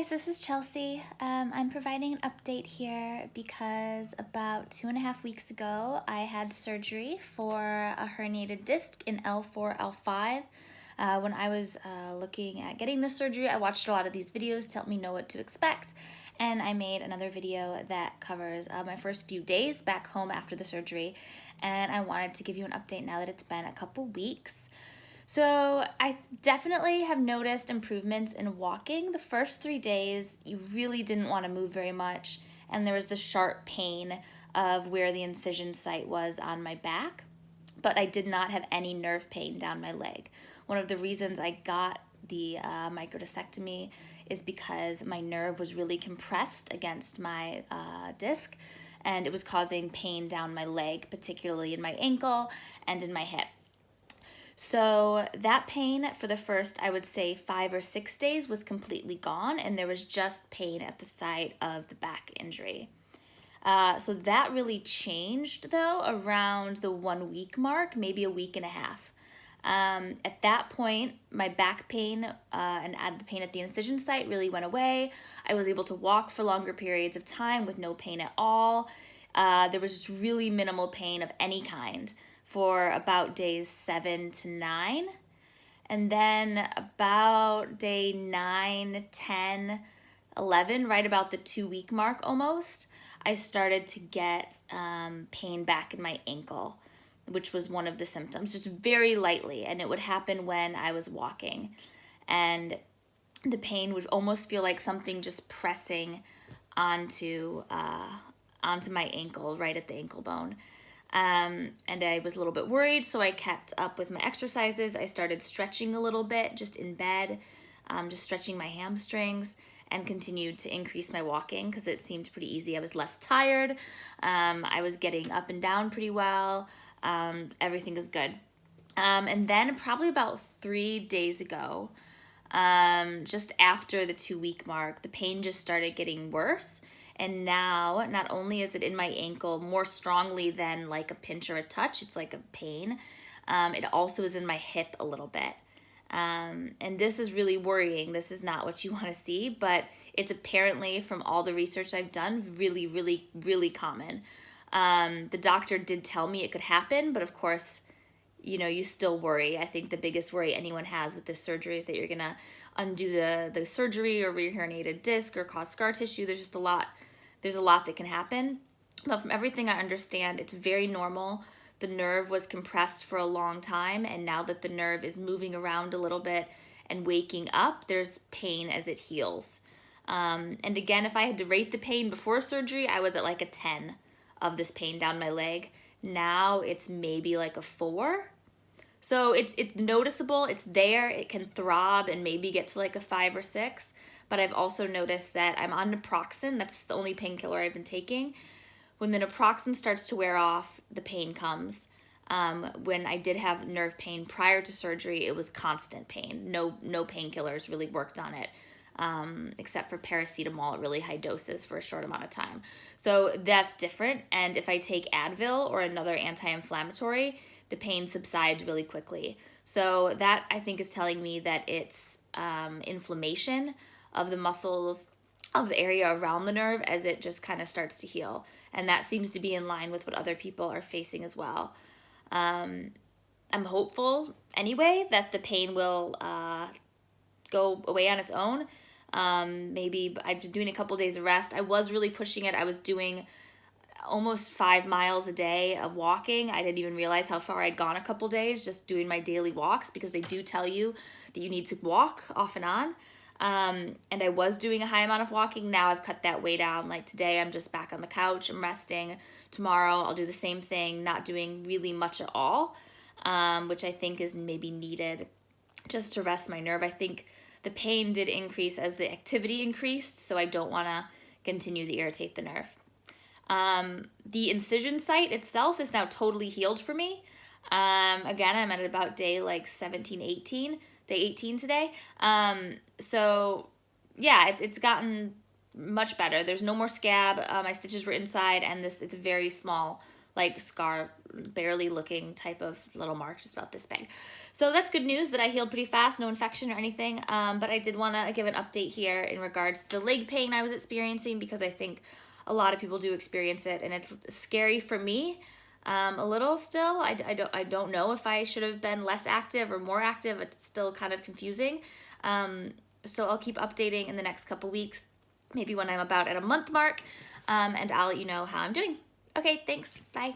guys, this is Chelsea. I'm providing an update here because about 2.5 weeks ago, I had surgery for a herniated disc in L4, L5. When I was looking at getting this surgery, I watched a lot of these videos to help me know what to expect, and I made another video that covers my first few days back home after the surgery, and I wanted to give you an update now that it's been a couple weeks. So I definitely have noticed improvements in walking. The first 3 days, you really didn't want to move very much, and there was the sharp pain of where the incision site was on my back, but I did not have any nerve pain down my leg. One of the reasons I got the microdiscectomy is because my nerve was really compressed against my disc, and it was causing pain down my leg, particularly in my ankle and in my hip. So that pain for the first, I would say 5 or 6 days was completely gone, and there was just pain at the site of the back injury. So that really changed though around the 1 week mark, maybe a week and a half. At that point, my back pain and the pain at the incision site really went away. I was able to walk for longer periods of time with no pain at all. There was just really minimal pain of any kind for about days 7 to 9. And then about day 9, 10, 11, right about the 2 week mark almost, I started to get pain back in my ankle, which was one of the symptoms, just very lightly. And it would happen when I was walking. And the pain would almost feel like something just pressing onto my ankle, right at the ankle bone. And I was a little bit worried, so I kept up with my exercises. I started stretching a little bit just in bed, just stretching my hamstrings, and continued to increase my walking because it seemed pretty easy. I was less tired. I was getting up and down pretty well. Everything is good. And then probably about 3 days ago, just after the 2 week mark, the pain just started getting worse. And now, not only is it in my ankle more strongly than like a pinch or a touch, it's like a pain, it also is in my hip a little bit. And this is really worrying. This is not what you want to see, but it's apparently, from all the research I've done, really, really, really common. The doctor did tell me it could happen, but of course, you still worry. I think the biggest worry anyone has with this surgery is that you're going to undo the surgery or re-herniated disc or cause scar tissue. There's just a lot that can happen. But from everything I understand, it's very normal. The nerve was compressed for a long time, and now that the nerve is moving around a little bit and waking up, there's pain as it heals. And again, if I had to rate the pain before surgery, I was at like a 10 of this pain down my leg. Now it's maybe like a 4. So it's noticeable, it's there, it can throb and maybe get to like a 5 or 6. But I've also noticed that I'm on naproxen. That's the only painkiller I've been taking. When the naproxen starts to wear off, the pain comes. When I did have nerve pain prior to surgery, it was constant pain. No painkillers really worked on it, except for paracetamol at really high doses for a short amount of time. So that's different. And if I take Advil or another anti-inflammatory, the pain subsides really quickly. So that, I think, is telling me that it's inflammation of the muscles of the area around the nerve as it just kind of starts to heal. And that seems to be in line with what other people are facing as well. I'm hopeful anyway that the pain will go away on its own. Maybe I'm just doing a couple days of rest. I was really pushing it. I was doing almost 5 miles a day of walking. I didn't even realize how far I'd gone a couple days just doing my daily walks, because they do tell you that you need to walk off and on. And I was doing a high amount of walking. Now I've cut that way down. Like today, I'm just back on the couch. I'm resting. Tomorrow, I'll do the same thing, not doing really much at all, which I think is maybe needed just to rest my nerve. I think the pain did increase as the activity increased, so I don't want to continue to irritate the nerve. The incision site itself is now totally healed for me. Again, I'm at about day like 17, 18. Day 18 today. So yeah, it's gotten much better. There's no more scab. My stitches were inside, and it's a very small like scar, barely looking type of little mark, just about this big. So that's good news that I healed pretty fast, no infection or anything. But I did want to give an update here in regards to the leg pain I was experiencing, because I think a lot of people do experience it, and it's scary for me. A little still. I don't know if I should have been less active or more active. It's still kind of confusing. So I'll keep updating in the next couple weeks, maybe when I'm about at a month mark, and I'll let you know how I'm doing. Okay, thanks. Bye.